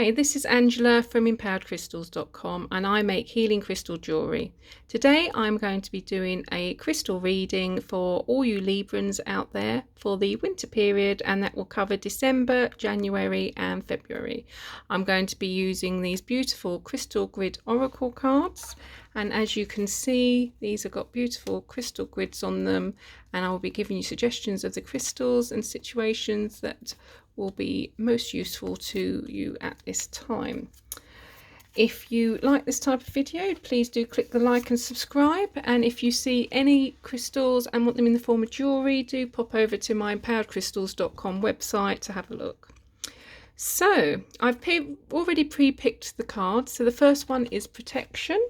Hi, this is Angela from empoweredcrystals.com and I make healing crystal jewellery. Today I'm going to be doing a crystal reading for all you Librans out there for the winter period, and that will cover December, January and February. I'm going to be using these beautiful crystal grid oracle cards, and as you can see these have got beautiful crystal grids on them, and I will be giving you suggestions of the crystals and situations that will be most useful to you at this time. If you like this type of video, please do click the like and subscribe, and if you see any crystals and want them in the form of jewellery, do pop over to my empoweredcrystals.com website to have a look. So I've already pre-picked the cards. So the first one is protection,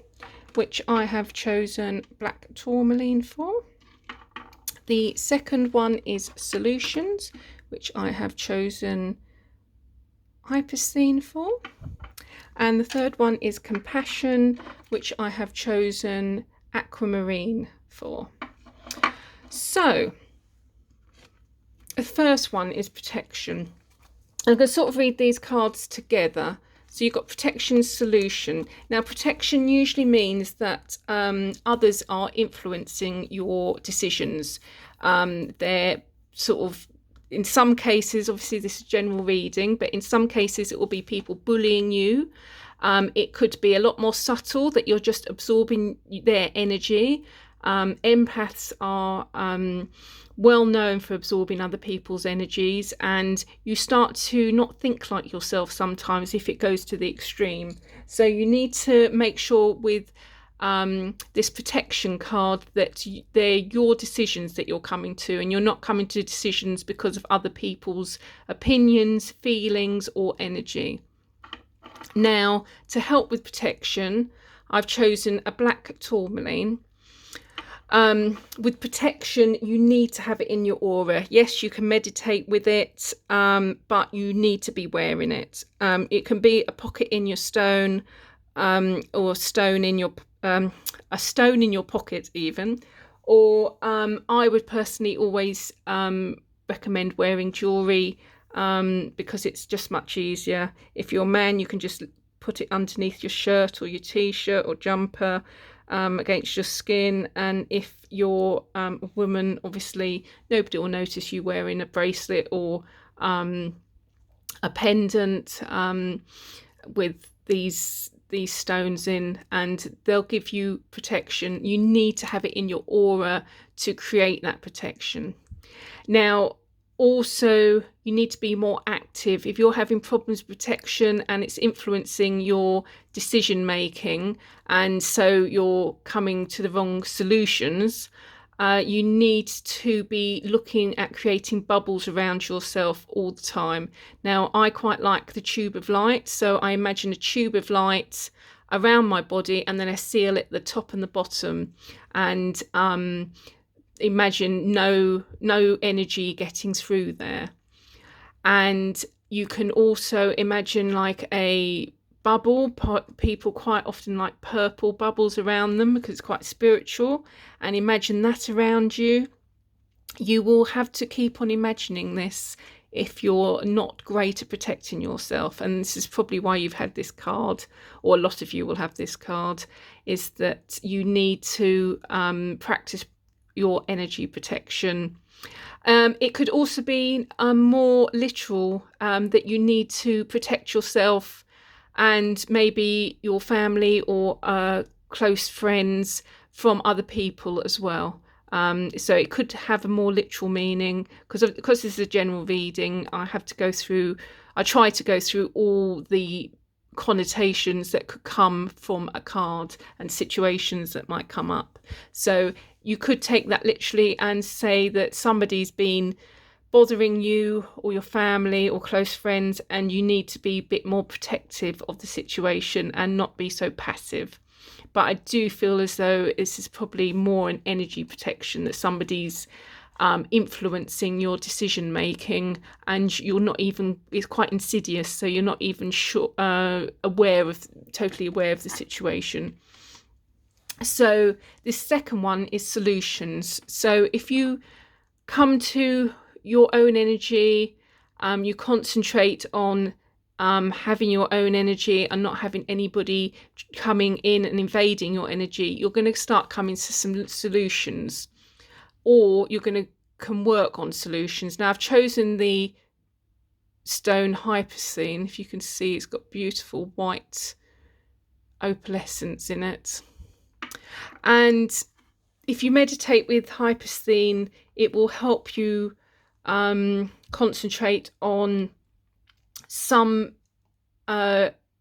which I have chosen black tourmaline for. The second one is solutions, which I have chosen hypocene for. And the third one is compassion, which I have chosen aquamarine for. So the first one is protection. I'm going to sort of read these cards together. So you've got protection, solution. Now protection usually means that others are influencing your decisions. They're sort of, in some cases, obviously this is general reading, but in some cases it will be people bullying you. It could be a lot more subtle, that you're just absorbing their energy. Empaths are well known for absorbing other people's energies, and you start to not think like yourself sometimes if it goes to the extreme. So you need to make sure with this protection card that they're your decisions that you're coming to, and you're not coming to decisions because of other people's opinions, feelings or energy. Now, to help with protection, I've chosen a black tourmaline. With protection, you need to have it in your aura. Yes, you can meditate with it, but you need to be wearing it. It can be a pocket in your stone, or a stone in your pocket even, or I would personally always recommend wearing jewelry, because it's just much easier. If you're a man, you can just put it underneath your shirt or your t-shirt or jumper, against your skin, and if you're a woman, obviously nobody will notice you wearing a bracelet or a pendant with these stones in, and they'll give you protection. You need to have it in your aura to create that protection. Now also, you need to be more active. If you're having problems with protection and it's influencing your decision making, and so you're coming to the wrong solutions, you need to be looking at creating bubbles around yourself all the time. Now, I quite like the tube of light, so I imagine a tube of light around my body, and then I seal it at the top and the bottom, and imagine no energy getting through there. And you can also imagine like a bubble. People quite often like purple bubbles around them because it's quite spiritual, and imagine that around you. You will have to keep on imagining this if you're not great at protecting yourself, and this is probably why you've had this card, or a lot of you will have this card, is that you need to practice your energy protection. It could also be more literal, that you need to protect yourself and maybe your family or close friends from other people as well. So it could have a more literal meaning, because this is a general reading. I try to go through all the connotations that could come from a card and situations that might come up. So you could take that literally and say that somebody's been bothering you or your family or close friends, and you need to be a bit more protective of the situation and not be so passive. But I do feel as though this is probably more an energy protection, that somebody's influencing your decision making, and you're not even, it's quite insidious, so you're not even totally aware of the situation. So this second one is solutions. So if you come to your own energy, you concentrate on having your own energy and not having anybody coming in and invading your energy, you're going to start coming to some solutions, or you're going to can work on solutions. Now I've chosen the stone hypocene. If you can see, it's got beautiful white opalescence in it. And if you meditate with hypocene, it will help you concentrate on some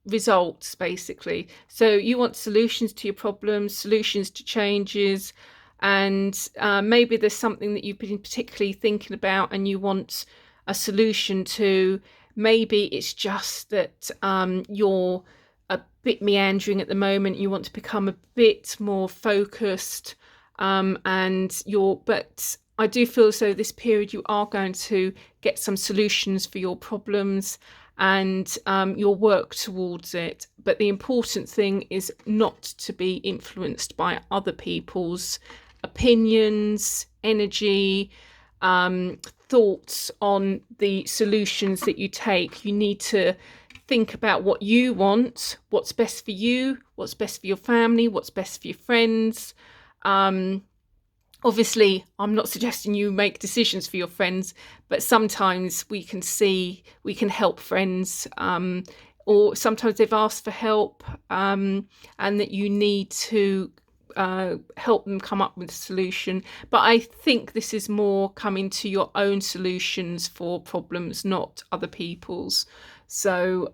results, basically. So you want solutions to your problems, solutions to changes, and maybe there's something that you've been particularly thinking about and you want a solution to. Maybe it's just that you're a bit meandering at the moment. You want to become a bit more focused, but I do feel as though this period you are going to get some solutions for your problems, and you'll work towards it. But the important thing is not to be influenced by other people's opinions, energy, thoughts on the solutions that you take. You need to think about what you want, what's best for you, what's best for your family, what's best for your friends. Obviously, I'm not suggesting you make decisions for your friends, but sometimes we can help friends, or sometimes they've asked for help, and that you need to help them come up with a solution. But I think this is more coming to your own solutions for problems, not other people's. So,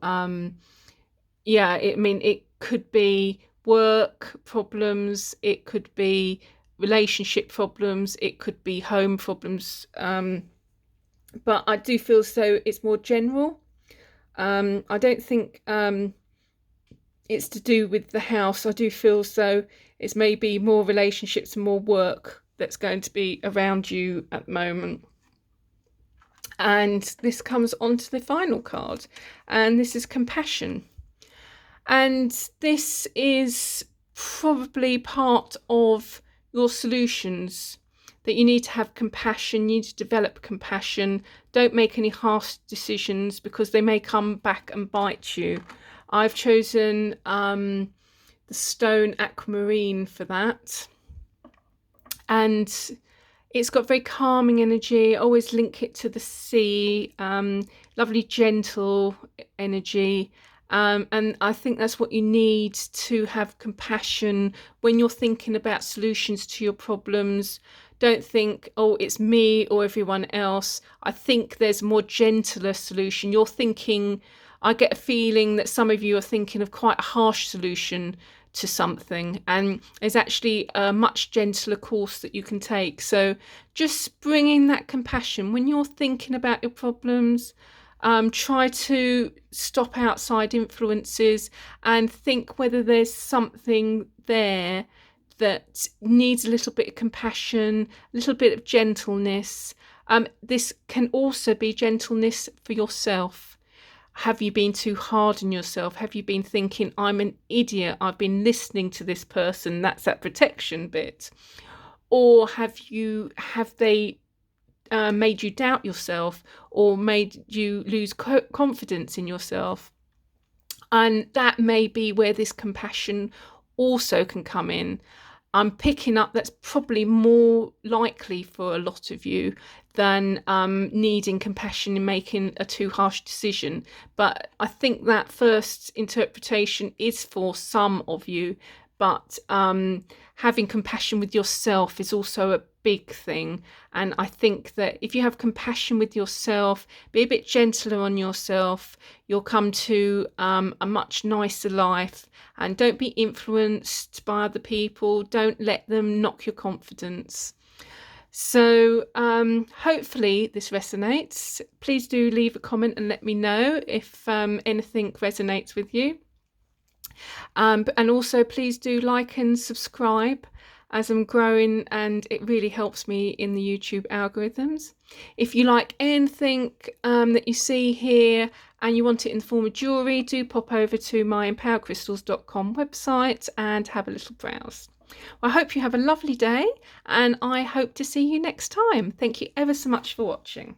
it could be work problems, it could be relationship problems, it could be home problems, but I do feel so it's more general. I don't think it's to do with the house. I do feel so it's maybe more relationships and more work that's going to be around you at the moment. And this comes on to the final card, and this is compassion. And this is probably part of your solutions, that you need to have compassion, you need to develop compassion. Don't make any harsh decisions because they may come back and bite you. I've chosen the stone aquamarine for that, and it's got very calming energy. I always link it to the sea, lovely gentle energy. And I think that's what you need to have compassion when you're thinking about solutions to your problems. Don't think, oh, it's me or everyone else. I think there's a more gentler solution. You're thinking, I get a feeling that some of you are thinking of quite a harsh solution to something, and there's actually a much gentler course that you can take. So just bringing that compassion when you're thinking about your problems. Try to stop outside influences and think whether there's something there that needs a little bit of compassion, a little bit of gentleness. This can also be gentleness for yourself. Have you been too hard on yourself? Have you been thinking, I'm an idiot, I've been listening to this person? That's that protection bit. Or have they made you doubt yourself, or made you lose confidence in yourself? And that may be where this compassion also can come in. I'm picking up that's probably more likely for a lot of you than needing compassion in making a too harsh decision. But I think that first interpretation is for some of you. But having compassion with yourself is also a big thing. And I think that if you have compassion with yourself, be a bit gentler on yourself, you'll come to a much nicer life. And don't be influenced by other people. Don't let them knock your confidence. So hopefully this resonates. Please do leave a comment and let me know if anything resonates with you. And also please do like and subscribe as I'm growing, and it really helps me in the YouTube algorithms. If you like anything that you see here and you want it in the form of jewellery, do pop over to my empoweredcrystals.com website and have a little browse. Well, I hope you have a lovely day, and I hope to see you next time. Thank you ever so much for watching.